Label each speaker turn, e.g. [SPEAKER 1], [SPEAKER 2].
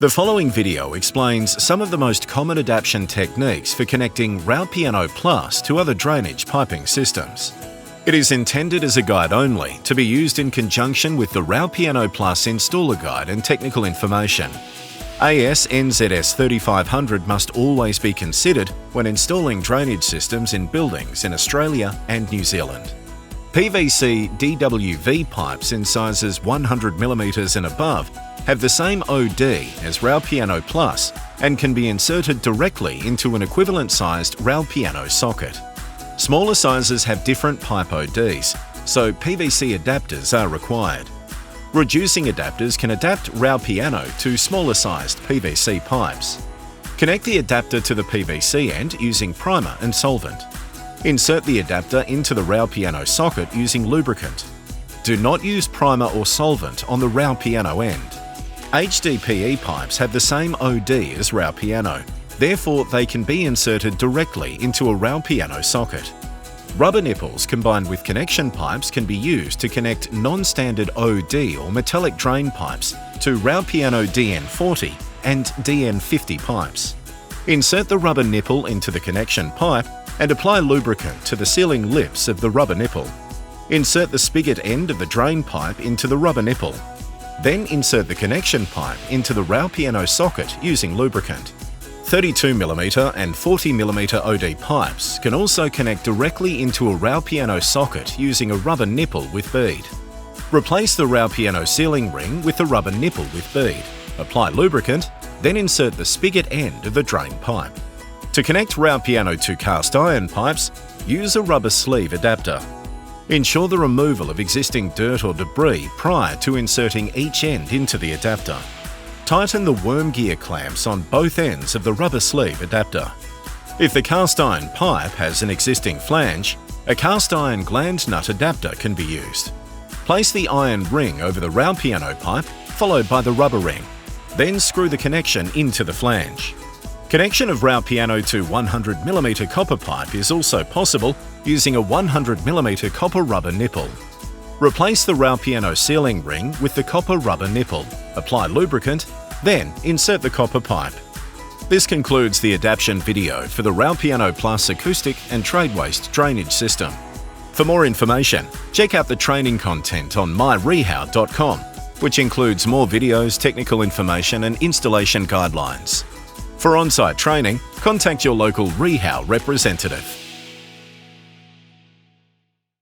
[SPEAKER 1] The following video explains some of the most common adaptation techniques for connecting RAUPIANO Plus to other drainage piping systems. It is intended as a guide only, to be used in conjunction with the RAUPIANO Plus installer guide and technical information. AS/NZS 3500 must always be considered when installing drainage systems in buildings in Australia and New Zealand. PVC DWV pipes in sizes 100mm and above have the same OD as RAUPIANO Plus and can be inserted directly into an equivalent-sized RAUPIANO socket. Smaller sizes have different pipe ODs, so PVC adapters are required. Reducing adapters can adapt RAUPIANO to smaller-sized PVC pipes. Connect the adapter to the PVC end using primer and solvent. Insert the adapter into the RAUPIANO socket using lubricant. Do not use primer or solvent on the RAUPIANO end. HDPE pipes have the same OD as RAUPIANO, therefore they can be inserted directly into a RAUPIANO socket. Rubber nipples combined with connection pipes can be used to connect non-standard OD or metallic drain pipes to RAUPIANO DN40 and DN50 pipes. Insert the rubber nipple into the connection pipe and apply lubricant to the sealing lips of the rubber nipple. Insert the spigot end of the drain pipe into the rubber nipple. Then insert the connection pipe into the RAUPIANO socket using lubricant. 32mm and 40mm OD pipes can also connect directly into a RAUPIANO socket using a rubber nipple with bead. Replace the RAUPIANO sealing ring with the rubber nipple with bead. Apply lubricant, then insert the spigot end of the drain pipe. To connect RAUPIANO to cast iron pipes, use a rubber sleeve adapter. Ensure the removal of existing dirt or debris prior to inserting each end into the adapter. Tighten the worm gear clamps on both ends of the rubber sleeve adapter. If the cast iron pipe has an existing flange, a cast iron gland nut adapter can be used. Place the iron ring over the RAUPIANO pipe, followed by the rubber ring. Then screw the connection into the flange. Connection of RAUPIANO to 100mm copper pipe is also possible using a 100mm copper rubber nipple. Replace the RAUPIANO sealing ring with the copper rubber nipple. Apply lubricant, then insert the copper pipe. This concludes the adaptation video for the RAUPIANO Plus acoustic and trade waste drainage system. For more information, check out the training content on myrehau.com, which includes more videos, technical information and installation guidelines. For on-site training, contact your local REHAU representative.